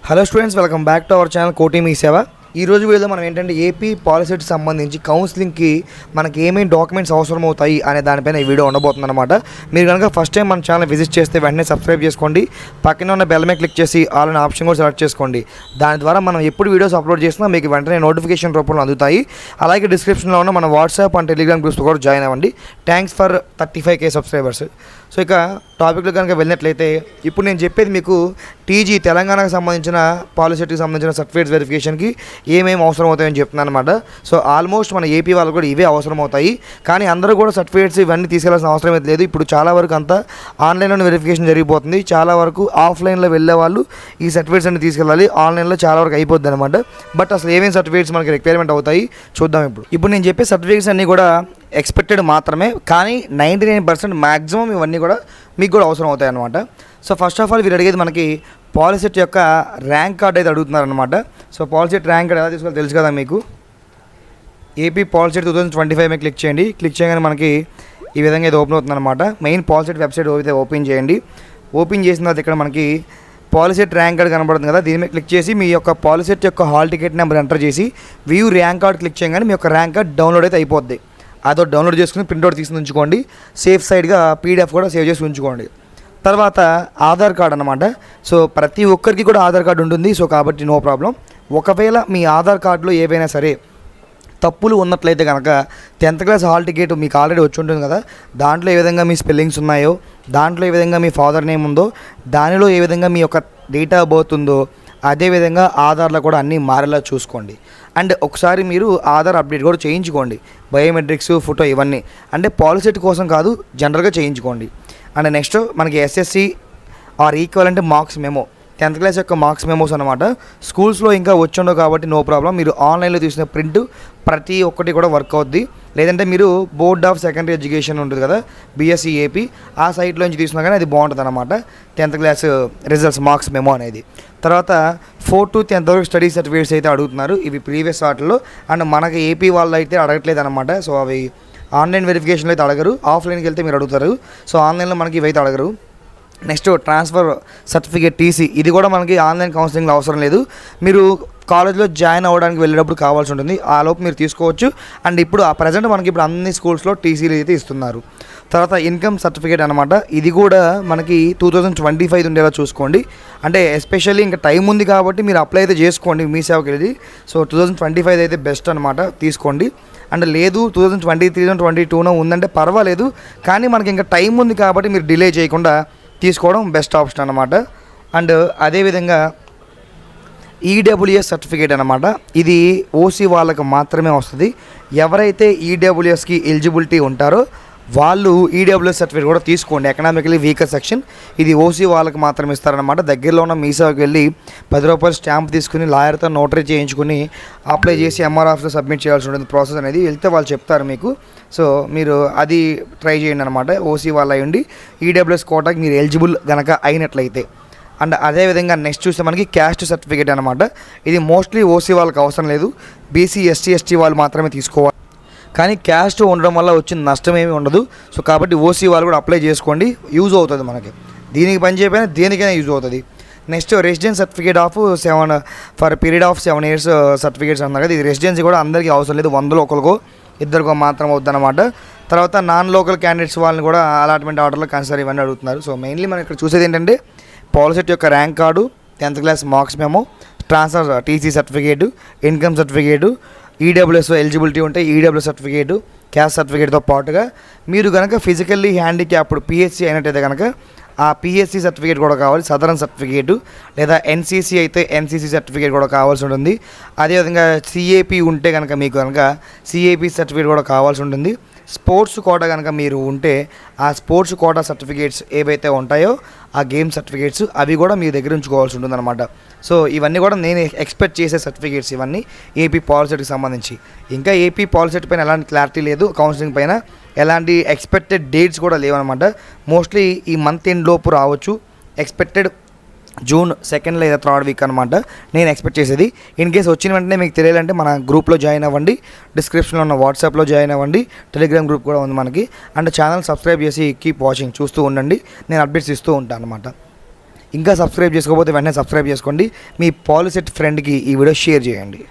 Hello students, welcome back to our channel కోటి మీ సేవ. ఈ రోజు వీడియోలో మనం ఏంటంటే ఏపీ పాలసీకి సంబంధించి కౌన్సిలింగ్కి మనకి ఏమేమి డాక్యుమెంట్స్ అవసరం అవుతాయి అనే దానిపైన ఈ వీడియో ఉండబోతుంది అనమాట. మీరు కనుక ఫస్ట్ టైం మన ఛానల్ విజిట్ చేస్తే వెంటనే సబ్స్క్రైబ్ చేసుకోండి, పక్కన ఉన్న బెల్ మీద క్లిక్ చేసి ఆల్ అనే ఆప్షన్ కూడా సెలెక్ట్ చేసుకోండి. దాని ద్వారా మనం ఎప్పుడు వీడియోస్ అప్లోడ్ చేసినా మీకు వెంటనే నోటిఫికేషన్ రూపంలో అందుతాయి. అలాగే డిస్క్రిప్షన్లో ఉన్న మన వాట్సాప్ అండ్ టెలిగ్రామ్ గ్రూప్స్ కూడా జాయిన్ అవ్వండి. Thanks for 35K subscribers. So ఇక టాపిక్లో కనుక వెళ్ళినట్లయితే ఇప్పుడు నేను చెప్పేది మీకు టీజీ తెలంగాణకు సంబంధించిన పాలసీకి సంబంధించిన సర్టిఫికేట్స్ వెరిఫికేషన్కి ఏమేమి అవసరం అవుతాయని చెప్తున్నాను అనమాట. సో ఆల్మోస్ట్ మన ఏపీ వాళ్ళు కూడా ఇవే అవసరం అవుతాయి, కానీ అందరూ కూడా సర్టిఫికేట్స్ ఇవన్నీ తీసుకెళ్లాల్సిన అవసరం అయితే లేదు. ఇప్పుడు చాలా వరకు అంతా ఆన్లైన్లోనే వెరిఫికేషన్ జరిగిపోతుంది. చాలా వరకు ఆఫ్లైన్లో వెళ్ళే వాళ్ళు ఈ సర్టిఫికేట్స్ అన్ని తీసుకెళ్ళాలి, ఆన్లైన్లో చాలా వరకు అయిపోద్ది అనమాట. బట్ అసలు ఏమేమి సర్టిఫికేట్స్ మనకి రిక్వైర్మెంట్ అవుతాయి చూద్దాం. ఇప్పుడు నేను చెప్పే సర్టిఫికేట్స్ అన్నీ కూడా ఎక్స్పెక్టెడ్ మాత్రమే, కానీ 99% మ్యాక్సిమం ఇవన్నీ కూడా మీకు కూడా అవసరం అవుతాయి అనమాట. సో ఫస్ట్ ఆఫ్ ఆల్ వీరు అడిగేది మనకి పాలసెట్ యొక్క ర్యాంక్ కార్డ్ అయితే అడుగుతున్నారనమాట. సో పాలసెట్ ర్యాంక్ కార్డ్ ఎలా తీసుకోవాలో తెలుసు కదా మీకు. ఏపీ పాలసెట్ 2025 మీద క్లిక్ చేయండి. క్లిక్ చేయగానే మనకి ఈ విధంగా ఇది ఓపెన్ అవుతుంది అనమాట. మెయిన్ పాలసెట్ వెబ్సైట్ అయితే ఓపెన్ చేయండి. ఓపెన్ చేసిన తర్వాత ఇక్కడ మనకి పాలసెట్ ర్యాంక్ కార్డ్ కనబడుతుంది కదా, దీని మీద క్లిక్ చేసి మీ యొక్క పాలసెట్ యొక్క హాల్ టికెట్ నెంబర్ ఎంటర్ చేసి వ్యూ ర్యాంక్ కార్డ్ క్లిక్ చేయగానే మీ యొక్క ర్యాంక్ కార్డ్ డౌన్లోడ్ అయితే అయిపోద్ది. అదో డౌన్లోడ్ చేసుకుని ప్రింట్అవుట్ తీసుకుని ఉంచుకోండి. సేఫ్ సైడ్గా పీడిఎఫ్ కూడా సేవ్ చేసి ఉంచుకోండి. తర్వాత ఆధార్ కార్డ్ అనమాట. సో ప్రతి ఒక్కరికి కూడా ఆధార్ కార్డు ఉంటుంది. సో కాబట్టి నో ప్రాబ్లం. ఒకవేళ మీ ఆధార్ కార్డులో ఏవైనా సరే తప్పులు ఉన్నట్లయితే కనుక 10th క్లాస్ హాల్ టికెట్ మీకు ఆల్రెడీ వచ్చి ఉంటుంది కదా, దాంట్లో ఏ విధంగా మీ స్పెల్లింగ్స్ ఉన్నాయో, దాంట్లో ఏ విధంగా మీ ఫాదర్ నేమ్ ఉందో, దానిలో ఏ విధంగా మీ యొక్క డేట్ ఆఫ్ బర్త్ ఉందో, అదేవిధంగా ఆధార్లో కూడా అన్నీ మారేలా చూసుకోండి. అండ్ ఒకసారి మీరు ఆధార్ అప్డేట్ కూడా చేయించుకోండి. బయోమెట్రిక్స్, ఫోటో ఇవన్నీ అంటే పాలసెట్ కోసం కాదు, జనరల్గా చేయించుకోండి. అండ్ నెక్స్ట్ మనకి SSC or equivalent marks memo, 10th class యొక్క మార్క్స్ మెమోస్ అనమాట. స్కూల్స్లో ఇంకా వచ్చిండవు కాబట్టి నో ప్రాబ్లం. మీరు ఆన్లైన్లో తీసిన ప్రింట్ ప్రతి ఒక్కటి కూడా వర్క్ అవుద్ది. లేదంటే మీరు బోర్డ్ ఆఫ్ సెకండరీ ఎడ్యుకేషన్ ఉంటుంది కదా, బీఎస్సీ ఏపీ, ఆ సైట్లోంచి తీసుకున్నా కానీ అది బాగుంటుంది అనమాట. 10th class results marks memo అనేది. తర్వాత 4th to 10th వరకు స్టడీ సర్టిఫికేట్స్ అయితే అడుగుతున్నారు. ఇవి ప్రీవియస్ వాటిల్లో. అండ్ మనకి ఏపీ వాళ్ళు అయితే అడగట్లేదు అనమాట. సో అవి ఆన్లైన్ వెరిఫికేషన్లో అయితే అడగరు, ఆఫ్లైన్కి వెళ్తే మీరు అడుగుతారు. సో ఆన్లైన్లో మనకి ఇవైతే అడగరు. నెక్స్ట్ ట్రాన్స్ఫర్ సర్టిఫికేట్ టీసీ, ఇది కూడా మనకి ఆన్లైన్ కౌన్సిలింగ్లో అవసరం లేదు. మీరు కాలేజ్లో జాయిన్ అవ్వడానికి వెళ్ళేటప్పుడు కావాల్సి ఉంటుంది, ఆ లోపు మీరు తీసుకోవచ్చు. అండ్ ఇప్పుడు ఆ ప్రజెంట్ మనకి ఇప్పుడు అన్ని స్కూల్స్లో టీసీలు అయితే ఇస్తున్నారు. తర్వాత ఇన్కమ్ సర్టిఫికేట్ అనమాట. ఇది కూడా మనకి 2025 ఉండేలా చూసుకోండి. అంటే ఎస్పెషల్లీ ఇంకా టైం ఉంది కాబట్టి మీరు అప్లై అయితే చేసుకోండి మీ సేవకి వెళ్ళి. సో 2025 అయితే బెస్ట్ అనమాట, తీసుకోండి. అండ్ లేదు 2023 22 ఉందంటే పర్వాలేదు, కానీ మనకి ఇంకా టైం ఉంది కాబట్టి మీరు డిలే చేయకుండా తీసుకోవడం బెస్ట్ ఆప్షన్ అనమాట. అండ్ అదేవిధంగా ఈడబ్ల్యూఎస్ సర్టిఫికేట్ అనమాట. ఇది ఓసీ వాళ్ళకి మాత్రమే వస్తుంది. ఎవరైతే ఈడబ్ల్యూఎస్కి ఎలిజిబిలిటీ ఉంటారో వాళ్ళు ఈడబ్ల్యూఎస్ సర్టిఫికేట్ కూడా తీసుకోండి. ఎకనామికలీ వీకర్ సెక్షన్, ఇది ఓసీ వాళ్ళకి మాత్రమే ఇస్తారనమాట. దగ్గరలో ఉన్న మీ సేవకి వెళ్ళి 10 రూపాయలు స్టాంప్ తీసుకుని లాయర్తో నోటరీ చేయించుకుని అప్లై చేసి ఎంఆర్ ఆఫీస్లో సబ్మిట్ చేయాల్సి ఉంటుంది. ప్రాసెస్ అనేది వెళ్తే వాళ్ళు చెప్తారు మీకు. సో మీరు అది ట్రై చేయండి అనమాట. ఓసీ వాళ్ళు అయ్యండి ఈడబ్ల్యూఎస్ కోటాకి మీరు ఎలిజిబుల్ కనుక అయినట్లయితే. అండ్ అదేవిధంగా నెక్స్ట్ చూస్తే మనకి క్యాస్ట్ సర్టిఫికేట్ అనమాట. ఇది మోస్ట్లీ ఓసీ వాళ్ళకి అవసరం లేదు, బీసీ ఎస్టీ ఎస్టీ వాళ్ళు మాత్రమే తీసుకోవాలి. కానీ క్యాస్ట్ ఉండడం వల్ల వచ్చిన నష్టం ఏమీ ఉండదు. సో కాబట్టి ఓసీ వాళ్ళు కూడా అప్లై చేసుకోండి, యూజ్ అవుతుంది మనకి. దీనికి పని చేయకపోయినా దేనికైనా యూజ్ అవుతుంది. Next residence certificate of 7 for period of 7 years certificates అన్నారు కదా, ఇది రెసిడెన్సీ కూడా అందరికీ అవసరం లేదు, 100లో ఒకరికో ఇద్దరికో మాత్రం అవుతుంది అనమాట. తర్వాత నాన్ లోకల్ క్యాండిడేట్స్ వాళ్ళని కూడా అలాట్మెంట్ ఆర్డర్లో కన్సిడర్ ఇవన్నీ అడుగుతున్నారు. సో మెయిన్లీ మనం ఇక్కడ చూసేది ఏంటంటే పాలసెట్ యొక్క rank card, 10th class marks memo, transfer TC certificate, income certificate, EWS eligibility ఉంటే ఈడబ్ల్యూఎస్ సర్టిఫికేటు, క్యాస్ట్ సర్టిఫికేట్తో పాటుగా మీరు కనుక ఫిజికల్లీ హ్యాండిక్యాప్డ్ పిహెచ్సి అయినట్టయితే కనుక ఆ పిహెచ్సి సర్టిఫికేట్ కూడా కావాలి. సదరన్ సర్టిఫికేటు లేదా ఎన్సీసీ అయితే ఎన్సీసీ సర్టిఫికేట్ కూడా కావాల్సి ఉంటుంది. అదేవిధంగా సిఏపి ఉంటే కనుక మీకు కనుక సిఏపి సర్టిఫికేట్ కూడా కావాల్సి ఉంటుంది. స్పోర్ట్స్ కోటా కనుక మీరు ఉంటే ఆ స్పోర్ట్స్ కోటా సర్టిఫికేట్స్ ఏవైతే ఉంటాయో ఆ గేమ్ సర్టిఫికేట్స్ అవి కూడా మీ దగ్గర ఉంచుకోవాల్సి ఉంటుందన్నమాట. సో ఇవన్నీ కూడా నేను ఎక్స్పెక్ట్ చేసే సర్టిఫికేట్స్ ఇవన్నీ ఏపీ పాలసెట్కి సంబంధించి. ఇంకా ఏపీ పాలసెట్ పైన ఎలాంటి క్లారిటీ లేదు, కౌన్సిలింగ్ పైన ఎలాంటి ఎక్స్పెక్టెడ్ డేట్స్ కూడా లేవన్నమాట. మోస్ట్లీ ఈ మంత్ ఎండ్ లోపు రావచ్చు. ఎక్స్పెక్టెడ్ జూన్ 2nd లేదా 3rd వీక్ అనమాట నేను ఎక్స్పెక్ట్ చేసేది. ఇన్ కేస్ వచ్చిన వెంటనే మీకు తెలియాలంటే మన గ్రూప్లో జాయిన్ అవ్వండి, డిస్క్రిప్షన్లో ఉన్న వాట్సాప్లో జాయిన్ అవ్వండి, టెలిగ్రామ్ గ్రూప్ కూడా ఉంది మనకి. అండ్ ఛానల్ సబ్స్క్రైబ్ చేసి కీప్ వాచింగ్ చూస్తూ ఉండండి, నేను అప్డేట్స్ ఇస్తూ ఉంటాను అనమాట. ఇంకా సబ్స్క్రైబ్ చేసుకోకపోతే వెంటనే సబ్స్క్రైబ్ చేసుకోండి. మీ పాలిసెట్ ఫ్రెండ్కి ఈ వీడియో షేర్ చేయండి.